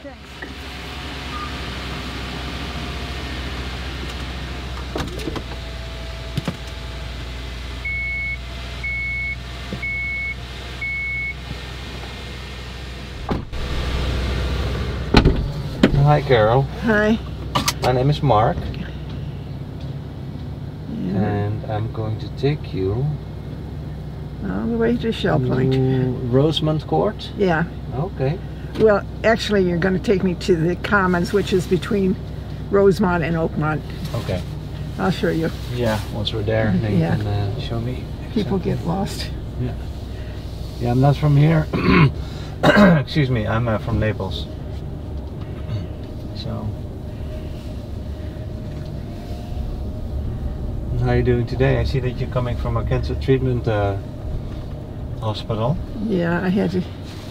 Thanks. Hi Carol. Hi. My name is Mark. Yeah. And I'm going to take you All the way to Shell Point. Rosemont Court? Yeah. Okay. Well, actually, you're going to take me to the Commons, which is between Rosemont and Oakmont. Okay. I'll show you. Yeah, once we're there, then you can show me. People get lost. Yeah. Yeah, I'm not from here. Excuse me, I'm from Naples. So. How are you doing today? I see that you're coming from a cancer treatment hospital. Yeah, I had to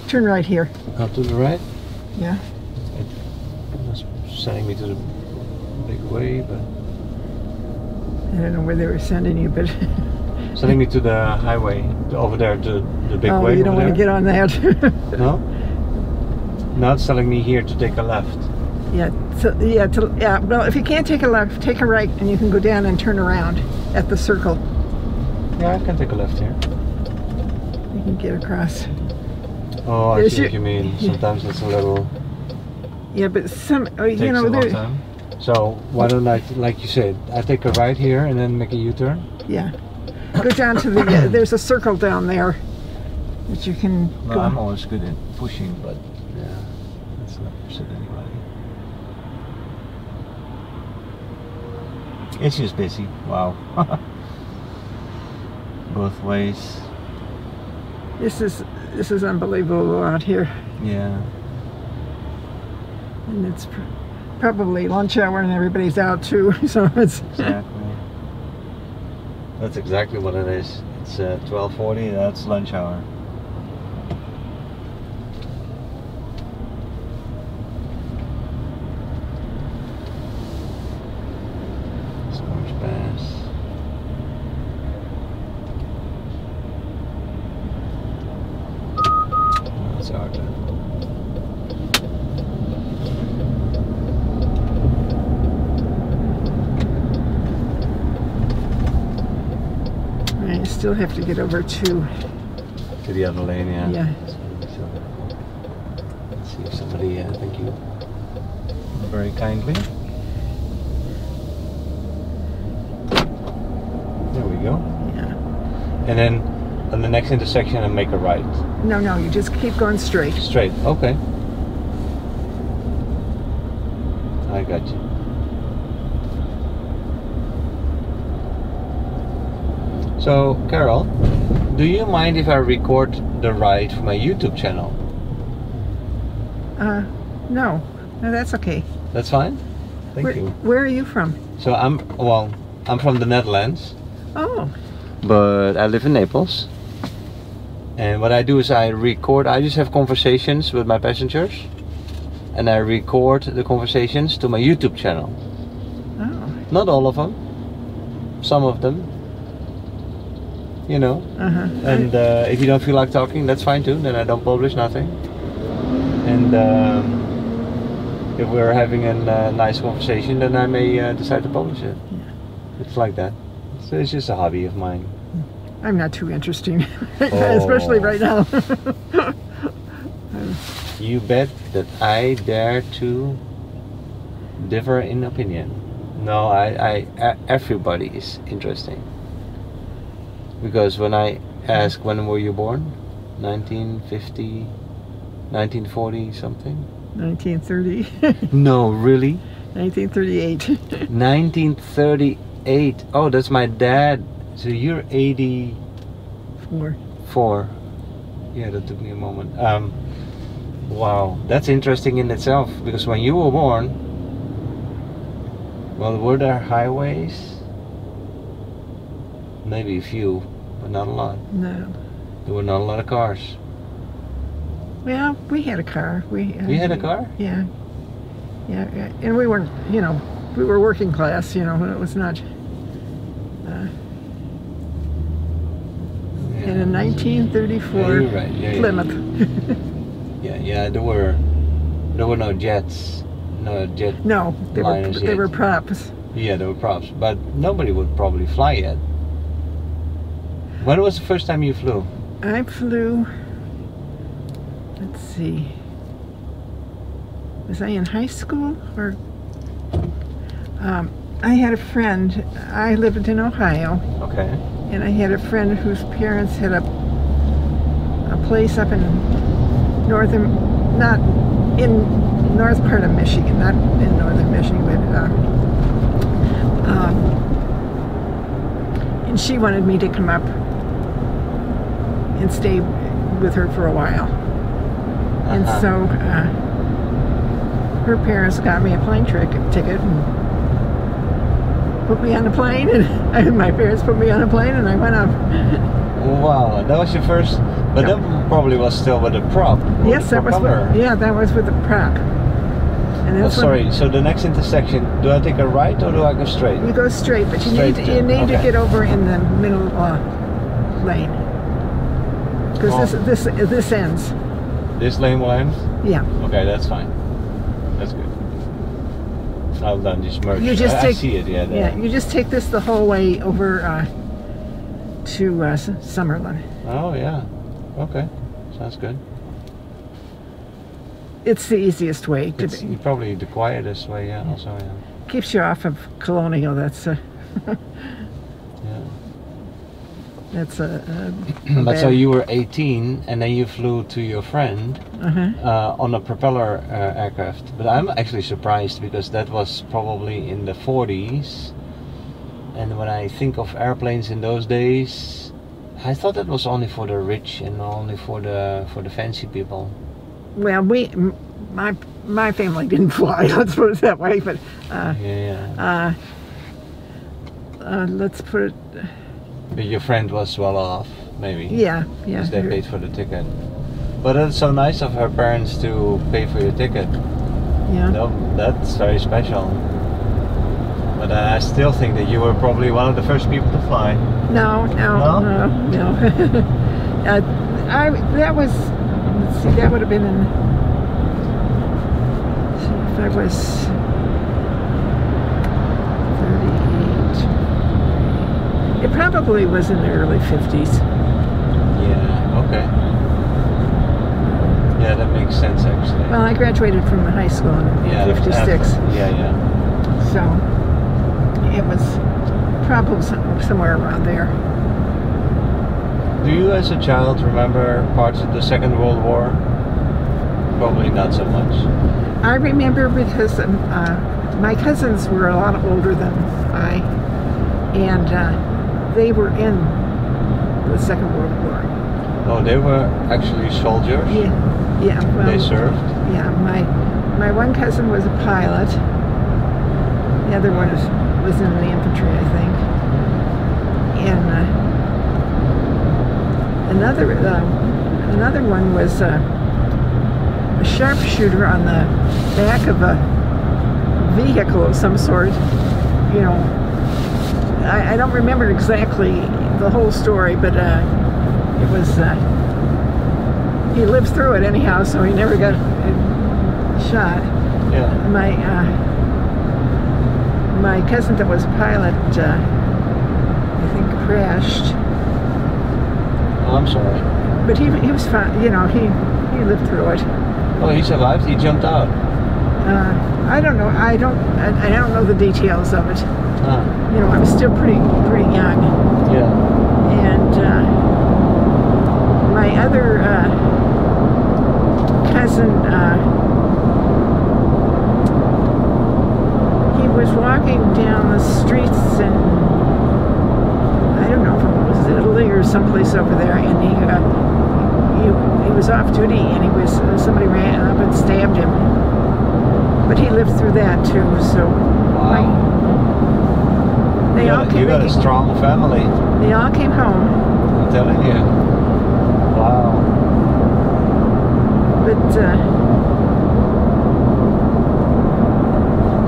turn right here. Up to the right? Yeah. It was sending me to the big way, but... I don't know where they were sending you, but... Sending me to the highway, over there, to the big way. Oh, you don't want to get on that. No? Now it's telling me here to take a left. Yeah, yeah. Well, if you can't take a left, take a right, and you can go down and turn around at the circle. Yeah, I can take a left here. You can get across. Oh, I see what you mean. Sometimes it's a little... Yeah, but some, takes you know, a long time. So why don't I, like you said, I take a right here and then make a U-turn? Yeah. Go down to the, there's a circle down there that you can go. I'm always good at pushing, but yeah, that's not upset anybody. It's just busy. Wow. Both ways. This is unbelievable out here. Yeah. And it's probably lunch hour and everybody's out too, so it's... Exactly. That's exactly what it is. It's 12:40, that's lunch hour. Summer's pass. Oh, that's our turn. I still have to get over to the other lane, yeah. Yeah. So, let's see if somebody, thank you very kindly. There we go. Yeah. And then on the next intersection, I make a right. No, you just keep going straight. Straight, okay. I got you. So, Carol, do you mind if I record the ride for my YouTube channel? No, that's okay. That's fine? Thank you. Where are you from? So I'm from the Netherlands. Oh. But I live in Naples. And what I do is I just have conversations with my passengers. And I record the conversations to my YouTube channel. Oh. Not all of them. Some of them. You know. And if you don't feel like talking, that's fine too. Then I don't publish nothing. And if we're having a nice conversation, then I may decide to publish it. Yeah. It's like that. So it's just a hobby of mine. I'm not too interesting, especially right now. You bet that I dare to differ in opinion. No, everybody is interesting. Because when I ask when were you born, 1950, 1940 something? 1930. No, really? 1938. 1938. Oh, that's my dad. So you're 84. Yeah, that took me a moment. Wow, that's interesting in itself. Because when you were born, well, were there highways? Maybe a few, but not a lot. No. There were not a lot of cars. Well, we had a car. You had a car? Yeah. Yeah, and we weren't, you know, we were working class, you know, it was not... in a 1934 yeah, you're right. Yeah, Plymouth. Yeah, there were There were no jets, no jet. No, they liners were yet. props. Yeah, they were props, but nobody would probably fly yet. When was the first time you flew? I flew. Let's see. Was I in high school or? I had a friend. I lived in Ohio. Okay. And I had a friend whose parents had a place up in not in north part of Michigan, not in northern Michigan, but and she wanted me to come up and stay with her for a while. And so her parents got me a plane ticket and put me on a plane, and my parents put me on a plane, and I went up. Wow, that was your first, but that probably was still with a prop. Yes, that was. That was with a prop. And oh, sorry. So the next intersection, do I take a right or do I go straight? You go straight, but you need to get over in the middle lane because this ends. This lane will end? Yeah. Okay, that's fine. That's good. I'll then just merge. You just I see it. Yeah. There. Yeah. You just take this the whole way over to Summerlin. Oh yeah. Okay. Sounds good. It's the easiest way to be. Probably the quietest way. Yeah. Also. Yeah. Keeps you off of Colonial. That's. Yeah. That's a but so you were 18 and then you flew to your friend on a propeller aircraft. But I'm actually surprised because that was probably in the 40s. And when I think of airplanes in those days, I thought that was only for the rich and only for the fancy people. Well, my family didn't fly. Let's put it that way. But let's put it. But your friend was well off, maybe. Yeah. Because they paid for the ticket. But it's so nice of her parents to pay for your ticket. Yeah. No, that's very special. But I still think that you were probably one of the first people to fly. No. That was. Let's see. That would have been in. Let's see if I was 38. It probably was in the early 50s. Yeah. Okay. Yeah, that makes sense actually. Well, I graduated from high school in 56. Yeah. So it was probably somewhere around there. Do you as a child remember parts of the Second World War? Probably not so much. I remember because my cousins were a lot older than I, and they were in the Second World War. Oh, they were actually soldiers? Yeah. Well, they served? Yeah, my one cousin was a pilot. The other one was in the infantry, I think. And another one was a sharpshooter on the back of a vehicle of some sort. You know, I don't remember exactly the whole story, but it was. He lived through it anyhow, so he never got shot. Yeah. My cousin that was a pilot, I think, crashed. Oh, I'm sorry. But he was fine. You know, he lived through it. Oh, he survived. He jumped out. I don't know. I don't know the details of it. You know, I was still pretty young. Yeah. And my other cousin, he was walking down the streets in, I don't know if it was Italy or someplace over there, and he was off duty, and somebody ran up and stabbed him. But he lived through that too, so. Wow. You got a strong family. They all came home. I'm telling you. Wow. But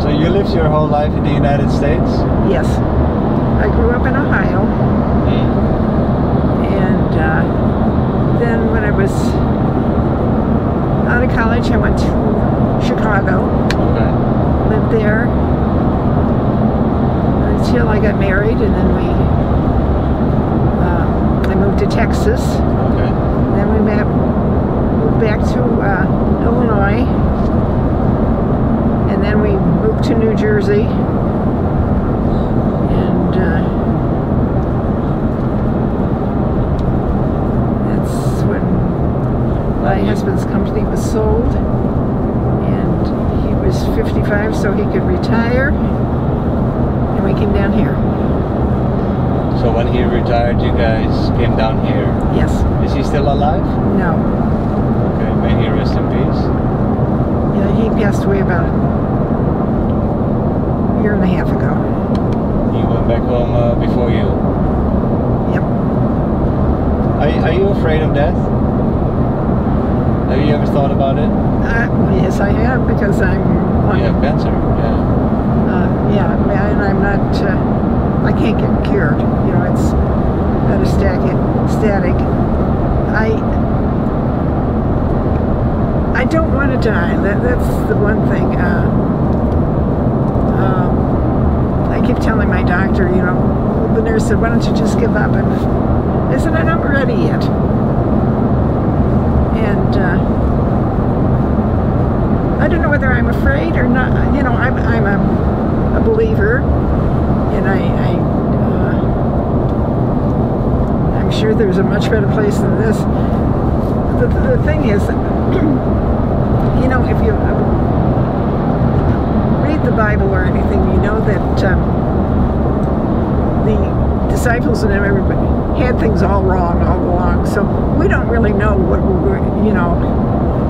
so you lived your whole life in the United States? Yes. I grew up in Ohio. And then when I was out of college, I went to married, and then I moved to Texas. Okay. Then we moved back to Illinois, and then we moved to New Jersey, and that's when my husband's company was sold, and he was 55, so he could retire, and we came down here. So when he retired, you guys came down here. Yes. Is he still alive? No. Okay, may he rest in peace. Yeah, he passed away about a year and a half ago. He went back home before you. Yep. Are you afraid of death? Have you ever thought about it? Yes, I have, because I'm on... You have cancer, yeah. Yeah, and I'm not... I can't get cured. You know, it's metastatic. I don't want to die. That's the one thing. I keep telling my doctor, you know, the nurse said, why don't you just give up? And I said, I'm not ready yet. And I don't know whether I'm afraid or not. You know, I'm a believer, and I'm sure there's a much better place than this. The thing is, you know, if you read the Bible or anything, you know that the disciples and everybody had things all wrong all along. So we don't really know what we're, you know,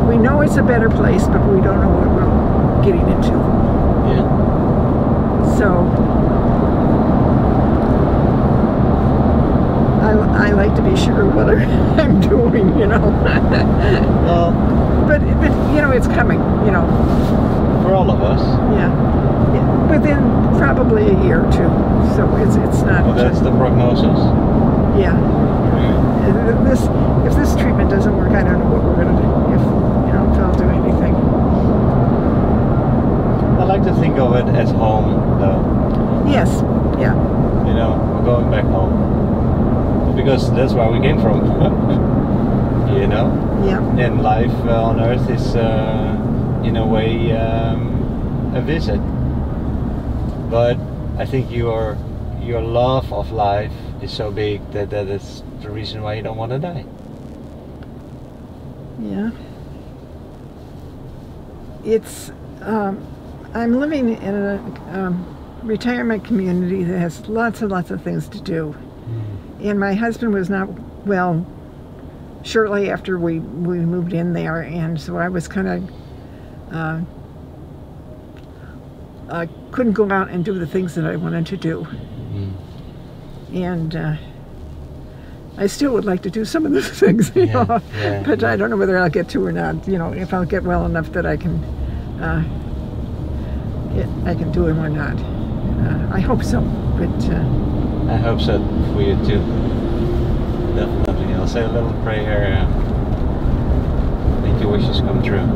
we know it's a better place, but we don't know what we're getting into. Yeah. So I like to be sure what I'm doing, you know. Well, but you know, it's coming, you know. for all of us. Yeah. Within probably a year or two. So it's not. Well, that's the prognosis. Yeah. If this treatment doesn't work, I don't know what we're going to do. If I'll do anything. I like to think of it as home, though. Yes. Yeah. You know, we're going back home. Because that's where we came from. You know? Yeah. And life on Earth is, in a way, a visit. But I think your love of life is so big that is the reason why you don't want to die. Yeah. It's, I'm living in a retirement community that has lots and lots of things to do. And my husband was not well shortly after we moved in there, and so I was kind of couldn't go out and do the things that I wanted to do. And I still would like to do some of those things, you know, but I don't know whether I'll get to or not. You know, if I'll get well enough that I can do them or not. I hope so, but. I hope so for you too. Definitely. I'll say a little prayer. Make your wishes come true.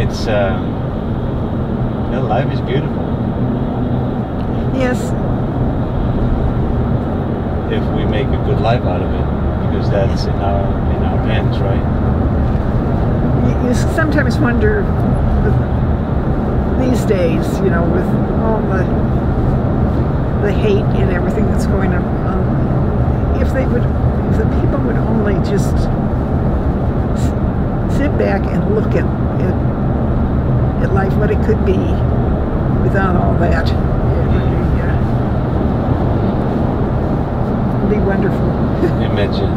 It's life is beautiful. Yes. If we make a good life out of it, because that's in our hands, right? You sometimes wonder these days, you know, with all the hate and everything that's going on, if the people would only just sit back and look at life, what it could be without all that, it'd be wonderful. Imagine.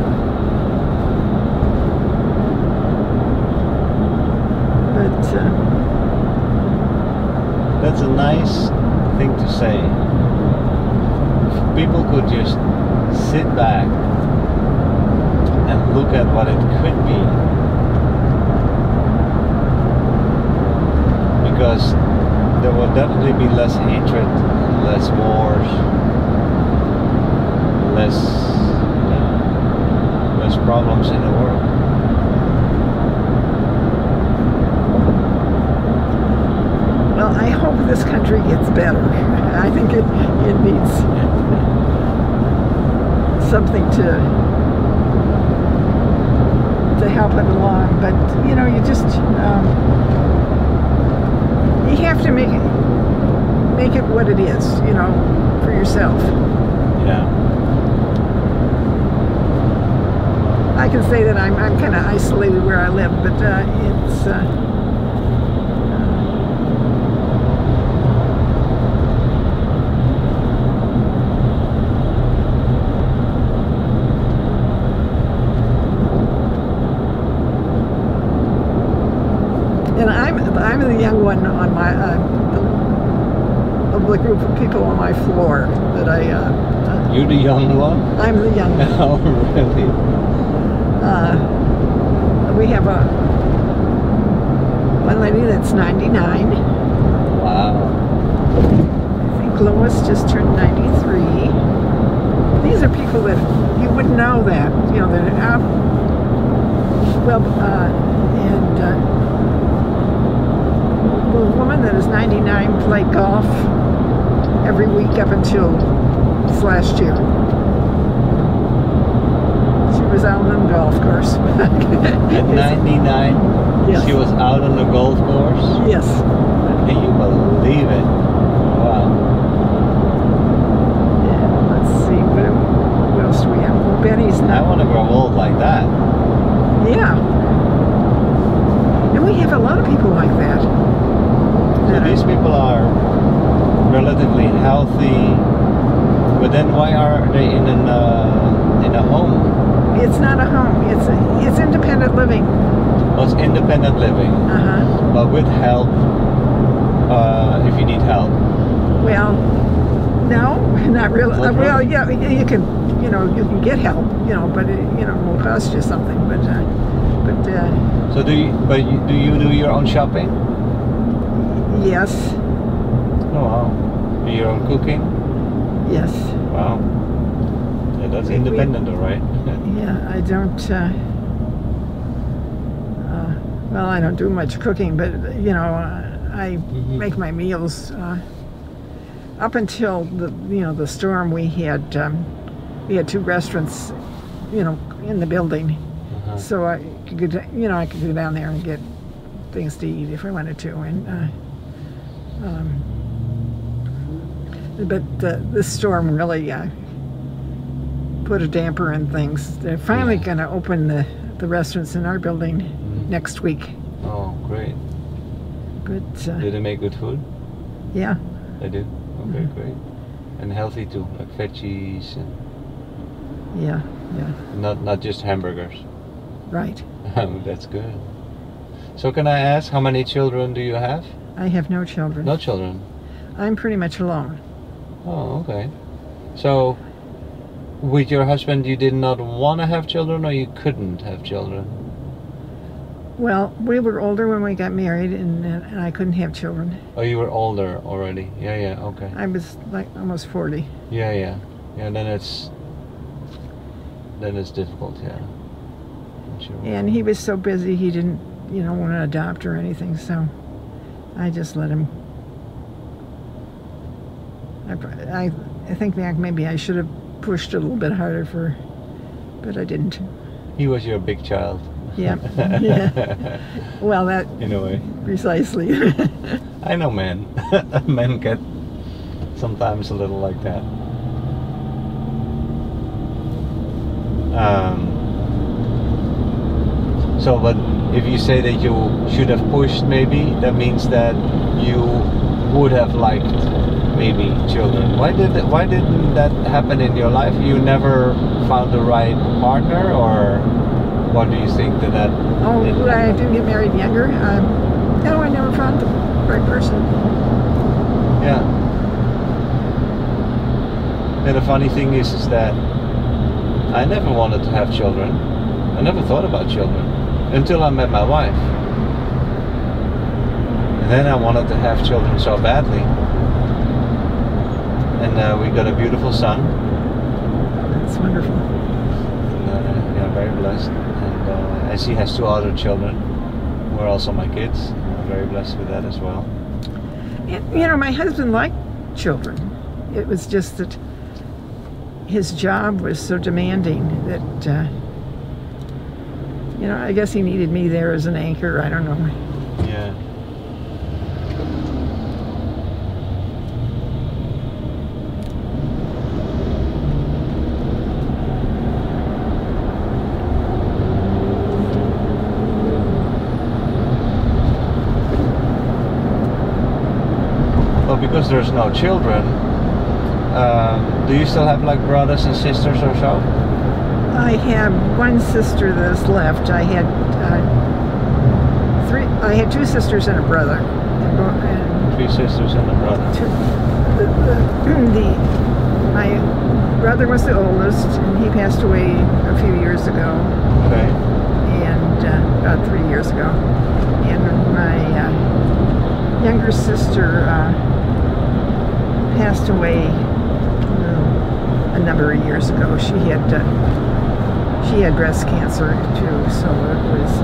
But that's a nice thing to say. People could just sit back and look at what it could be, because there will definitely be less hatred, less wars, less problems in the world. Well, I hope this country gets better. I think it needs something to help it along. But you know, you just you have to make it what it is, you know, for yourself. Yeah. I can say that I'm kind of isolated where I live, but it's and I'm the young one on my of the group of people on my floor that I. You're the young one? I'm the young one. Oh, really? We have one lady that's 99. Wow. I think Lois just turned 93. These are people that you wouldn't know that, you know, that are out. Well, and the woman that is 99 played golf every week up until this last year. She was out on the golf course. At 99, yes. She was out on the golf course? Yes. Can you believe it? Wow. Yeah, let's see, what else do we have? Well, Betty's not. I want to grow old like that. Yeah. And we have a lot of people like that. So these people are relatively healthy, but then why are they in a home? It's not a home. It's independent living. Oh, it's independent living, but with help if you need help. Well, no, not really. Not Well, really? yeah, you can, you know, you can get help, you know, but it, you know, will cost you something. But So do you do your own shopping? yes, Oh wow. Do your own cooking? yes. Wow. Yeah, that's independent, all right. Yeah, I don't. Well, I don't do much cooking, but you know, I make my meals. Up until the storm, we had 2 restaurants, you know, in the building, so I could I could go down there and get things to eat if I wanted to, and but this storm really put a damper in things. They're finally going to open the restaurants in our building next week. Oh, great. But Do they make good food? yeah, They do. Okay, great. And healthy too, like veggies and yeah, not just hamburgers. right. That's good. So can I ask, how many children do you have? I have no children. No children. I'm pretty much alone. Oh, okay. So with your husband, you did not want to have children, or you couldn't have children? Well, we were older when we got married, and I couldn't have children. Oh, you were older already. Yeah, okay. I was like almost 40. Yeah. Then it's difficult, yeah. Sure. And he was so busy, he didn't, you know, want to adopt or anything, so I just let him. I think back, maybe I should have pushed a little bit harder but I didn't. He was your big child. Yeah. Yeah. Well, that in a way. Precisely. I know men. Men get sometimes a little like that. So, but if you say that you should have pushed, maybe that means that you would have liked maybe children. Why didn't that happen in your life? You never found the right partner, or what do you think that? Oh, I didn't get married younger. No, I never found the right person. Yeah. And the funny thing is that I never wanted to have children. I never thought about children until I met my wife. And then I wanted to have children so badly. And we got a beautiful son. That's wonderful. And, yeah, very blessed. And she has 2 other children who are also my kids. I'm very blessed with that as well. You know, my husband liked children. It was just that his job was so demanding that, you know, I guess he needed me there as an anchor. I don't know. Yeah. Well, because there's no children, do you still have like brothers and sisters or so? I have one sister that's left. I had two sisters and a brother. And 3 sisters and a brother. My brother was the oldest, and he passed away a few years ago. Okay. And about 3 years ago. And my younger sister passed away a number of years ago. She had breast cancer too, so it was.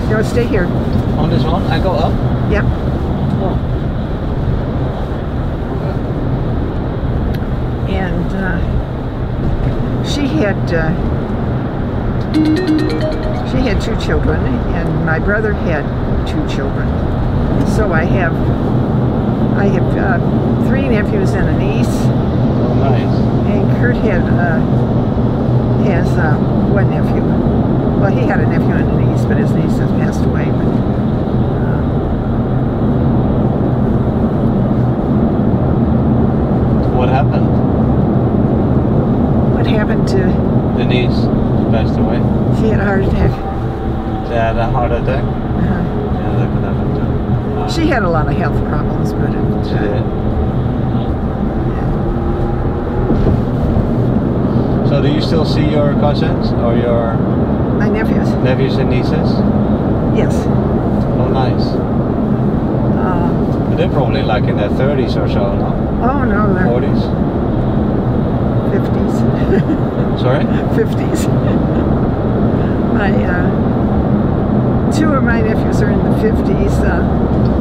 No, stay here. On this one, I go up. Yep. Oh. Okay. And she had 2 children, and my brother had 2 children. So I have 3 nephews and a niece. Oh, nice. And Kurt has 1 nephew. Well, he had a nephew and a niece, but his niece has passed away. But, what happened? what happened to? The niece passed away. She had a heart attack. She had a heart attack? Yeah, that could happen too. She had a lot of health problems, but She did. So do you still see your cousins or your my nephews. nephews and nieces? Yes. Oh, nice. But they're probably like in their 30s or so, no? Oh no, they're 40s? 50s. Sorry? 50s. My 2 of my nephews are in the 50s.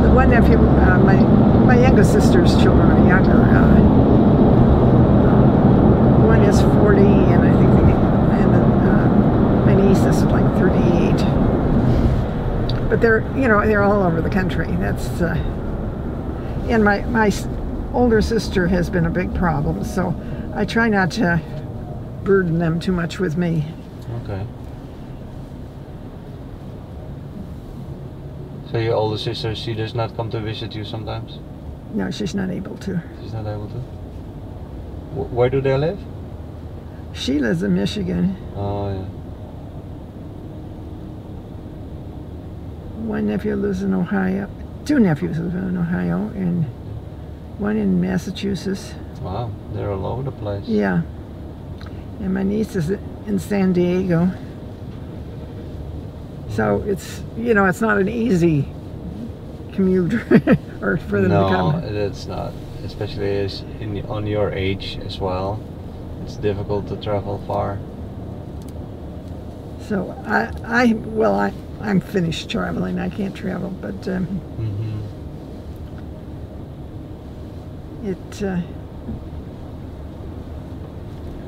The one nephew, my youngest sister's children are younger. One is 40, and I think my niece is like 38. But they're all over the country. That's and my older sister has been a big problem, so I try not to burden them too much with me. Okay. So your older sister, she does not come to visit you sometimes? No, she's not able to. She's not able to? Where do they live? She lives in Michigan. Oh, yeah. One nephew lives in Ohio. 2 nephews live in Ohio, and 1 in Massachusetts. Wow, they're all over the place. Yeah. And my niece is in San Diego. So it's, it's not an easy commute or for them to come. No, it's not. Especially on your age as well. It's difficult to travel far. So I'm finished traveling. I can't travel, but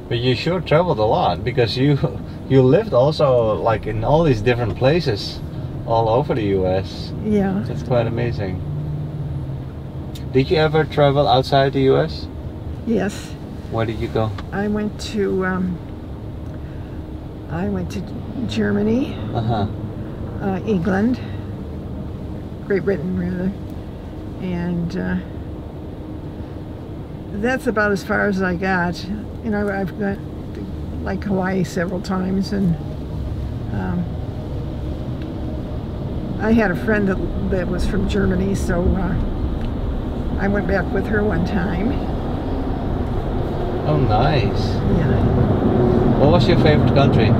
But you sure traveled a lot, because you lived also like in all these different places all over the US. Yeah. That's quite amazing. Did you ever travel outside the US? Yes. Where did you go? I went to Germany, England, Great Britain rather, and that's about as far as I got. I've got to, like, Hawaii several times, and I had a friend that was from Germany, so I went back with her one time. Oh, nice. Yeah. What was your favorite country?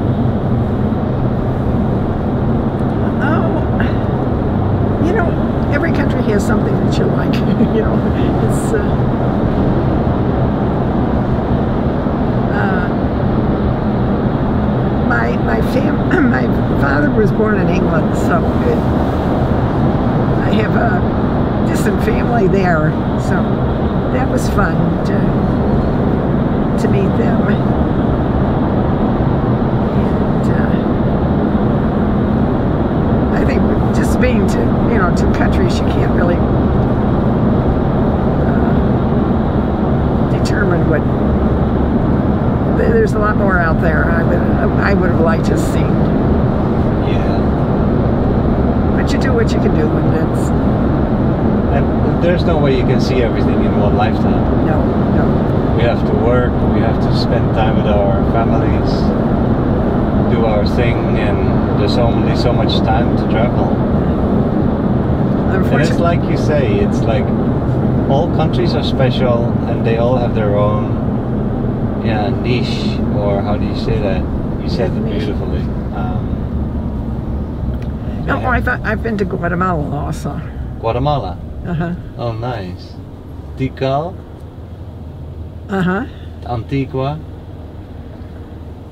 Every country has something that you like. It's my father was born in England, so I I have a distant family there, so that was fun to meet them. And I think just being to, you know, two countries, you can't really determine what. There's a lot more out there. I would have liked to have seen. Yeah. But you do what you can do, and it's. And there's no way you can see everything in one lifetime. No, no. We have to work, we have to spend time with our families, do our thing, and there's only so much time to travel. And it's like you say, it's like all countries are special and they all have their own niche, or how do you say that? You said it beautifully. I've been to Guatemala also. Guatemala? Uh-huh. Oh, nice. Tikal? Uh-huh. Antigua?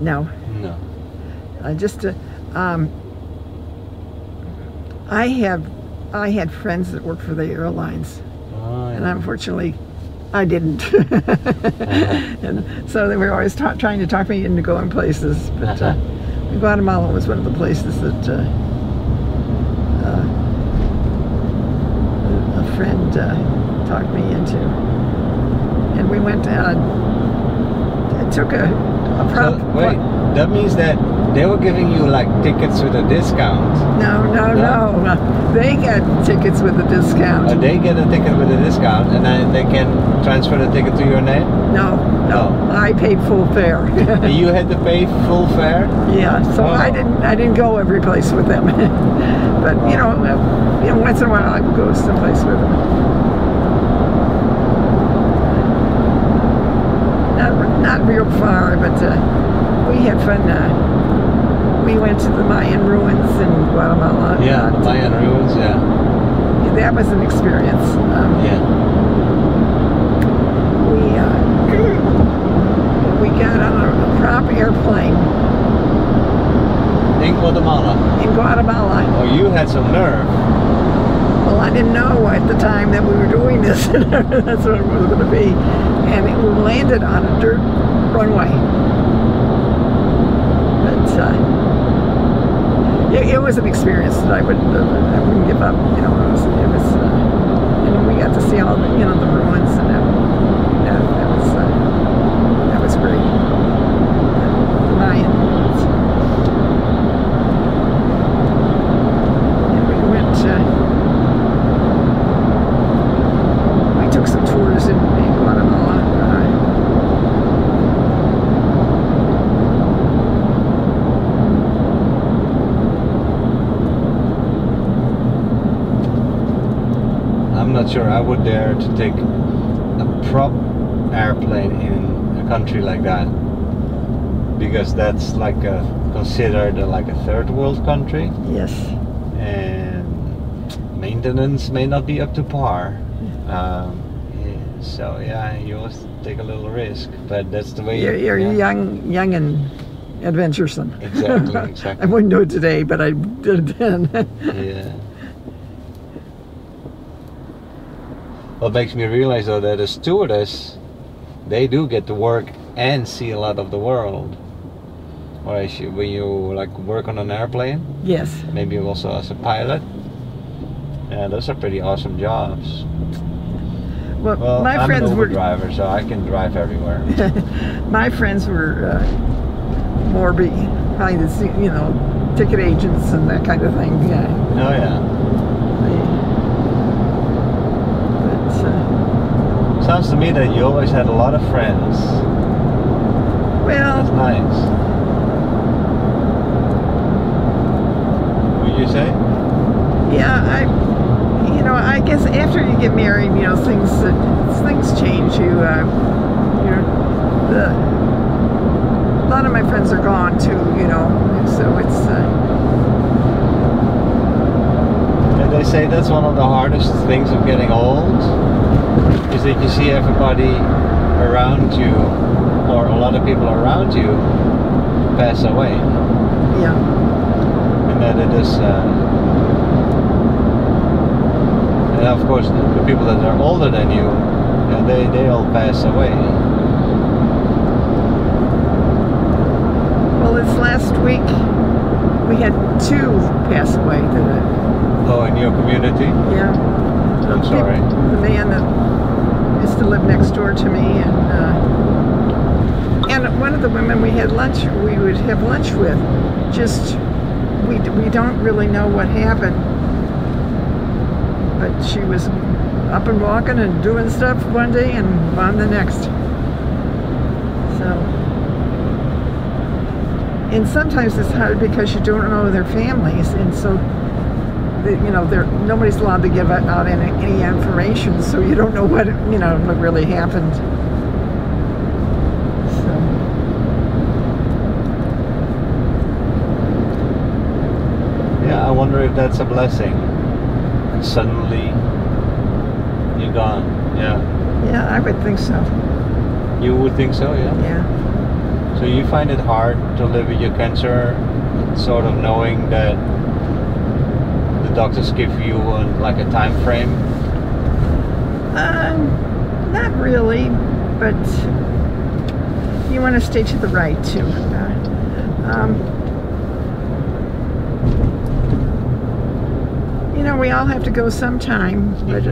No. No. I had friends that worked for the airlines, and unfortunately, I didn't. And so they were always trying to talk me into going places. But Guatemala was one of the places that a friend talked me into, and we went. Took a prop. So, wait, that means that they were giving you like tickets with a discount. No. They get tickets with a discount. They get a ticket with a discount, and then they can transfer the ticket to your name? No. I paid full fare. You had to pay full fare? Yeah, so I didn't go every place with them. But you know, once in a while I would go someplace with them. Not real far, but we had fun. We went to the Mayan ruins in Guatemala. Yeah, the Mayan ruins, yeah. That was an experience. We got on a prop airplane. In Guatemala? In Guatemala. Oh, you had some nerve. Well, I didn't know at the time that we were doing this. That's what it was going to be. And we landed on a dirt runway. But it was an experience that I wouldn't give up. You know, it was we got to see all the the ruins, and that was great. The Mayan ruins. And we went. We took some tours in Guatemala. I'm not sure I would dare to take a prop airplane in a country like that, because that's like considered like a third world country. Yes. And maintenance may not be up to par. So yeah, you always take a little risk, but that's the way. You're young and adventuresome. Exactly. I wouldn't do it today, but I did it then. Yeah. What makes me realize though that a stewardess, they do get to work and see a lot of the world. Whereas when you like work on an airplane, yes, maybe also as a pilot, yeah, those are pretty awesome jobs. Well, my I'm friends an were Uber driver, so I can drive everywhere. My friends were more behind the scenes, ticket agents and that kind of thing. Yeah. Oh yeah. Sounds to me that you always had a lot of friends. Well, that's nice. Would you say? Yeah, I guess after you get married, things change. A lot of my friends are gone too, so it's. And they say that's one of the hardest things of getting old, is that you see everybody around you, or a lot of people around you, pass away. Yeah. And that it is course, the people that are older than you, they all pass away. Well, this last week we had 2 pass away. Oh, in your community? Yeah. I'm sorry. The man that used to live next door to me, and one of the women we would have lunch with, just we don't really know what happened, but she was up and walking and doing stuff one day and on the next. So, and sometimes it's hard because you don't know their families, and so nobody's allowed to give out any information, so you don't know what really happened. So, yeah, I wonder if that's a blessing. And suddenly you're gone. Yeah. Yeah, I would think so. You would think so, yeah? Yeah. So you find it hard to live with your cancer, sort of knowing that the doctors give you like a time frame? Not really, but you want to stay to the right too. We all have to go sometime, but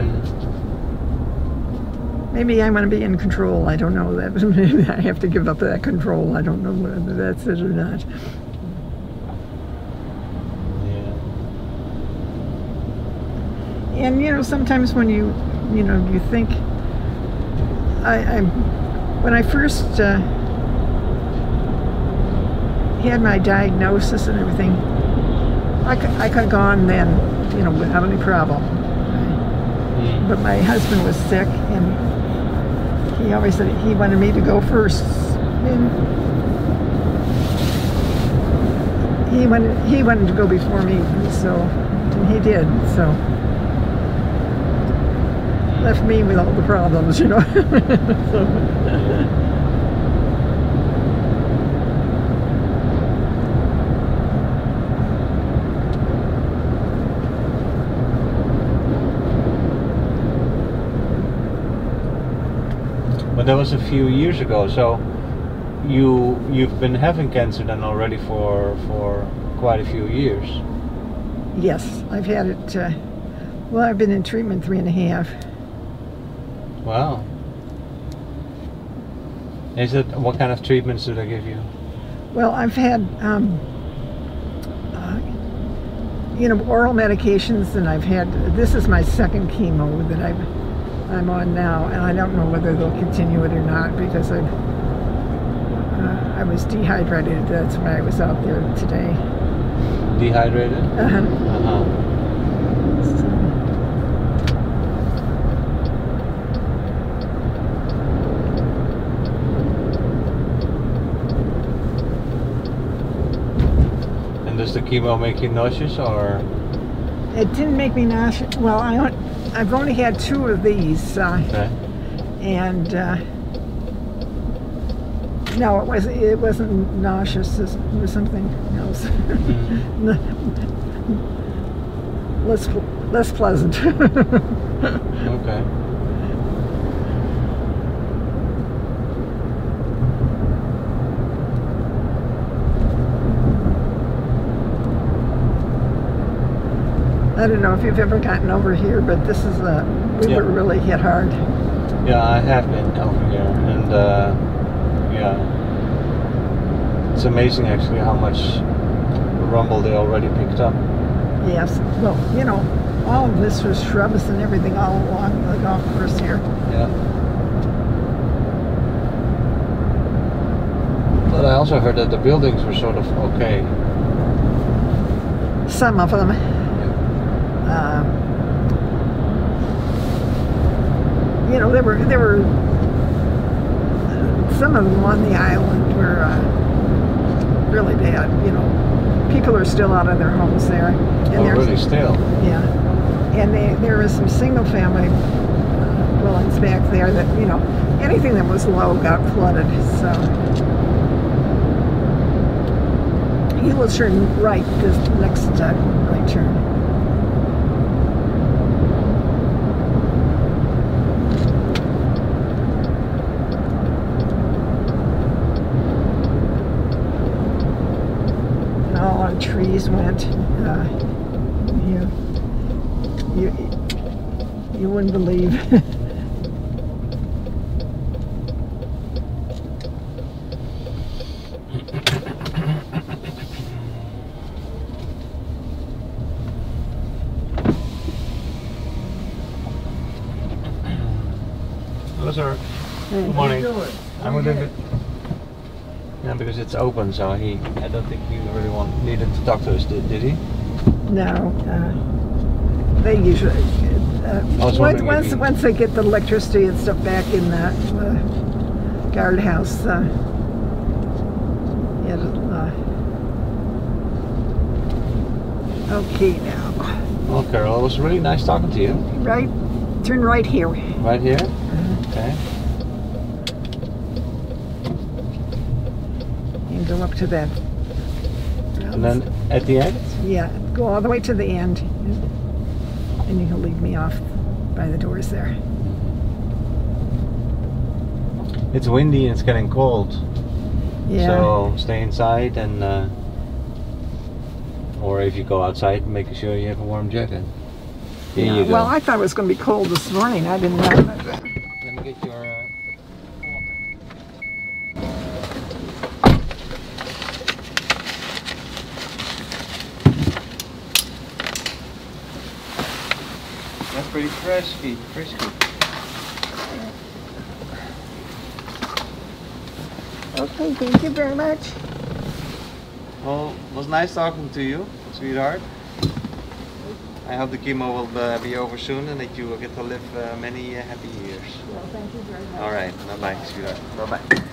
maybe I want to be in control. I don't know that. Maybe I have to give up that control. I don't know whether that's it or not. Yeah. And sometimes when you think, when I first had my diagnosis and everything, I could have gone then, without any problem. But my husband was sick, and he always said he wanted me to go first. And he wanted to go before me, and he did. So left me with all the problems, So. But that was a few years ago, so you've been having cancer then already for quite a few years. Yes, I've had it. Well, I've been in treatment 3.5. Wow. What kind of treatments do they give you? Well, I've had oral medications, and this is my 2nd chemo that I'm on now, and I don't know whether they'll continue it or not, because I was dehydrated. That's why I was out there today. Dehydrated? Uh-huh. Uh-huh. So. And does the chemo make you nauseous, or? It didn't make me nauseous. Well, I've only had 2 of these, okay. And no, it wasn't nauseous. It was something else. Mm-hmm. less pleasant. Okay. I don't know if you've ever gotten over here, but this is we were really hit hard. Yeah, I have been over here, and yeah, it's amazing actually how much rumble they already picked up. Yes, well, all of this was shrubs and everything all along the golf course here. Yeah. But I also heard that the buildings were sort of okay. Some of them. There were some of them on the island were really bad. People are still out of their homes there. And really still? Yeah. And there was some single family dwellings back there that, anything that was low got flooded. So you will turn right this next right turn. breeze went, you wouldn't believe. Hello, sir. Hey, Good morning. how you doing? I'm a little bit. Yeah, because it's open, so I don't think he really needed to talk to us, did he? No, they usually. Once they get the electricity and stuff back in the guardhouse, okay now. Well, Carol, it was really nice talking to you. Right, turn right here. Right here? Okay. And go up to that. And then at the end? Yeah, go all the way to the end. And you can leave me off by the doors there. It's windy and it's getting cold. Yeah. So stay inside and or if you go outside, make sure you have a warm jacket. Here you go. Well, I thought it was going to be cold this morning. I didn't know. Let me get your That's pretty frisky. Okay, thank you very much. Well, it was nice talking to you, sweetheart. I hope the chemo will be over soon and that you will get to live many happy years. Well, thank you very much. All right, bye-bye, sweetheart. Bye-bye.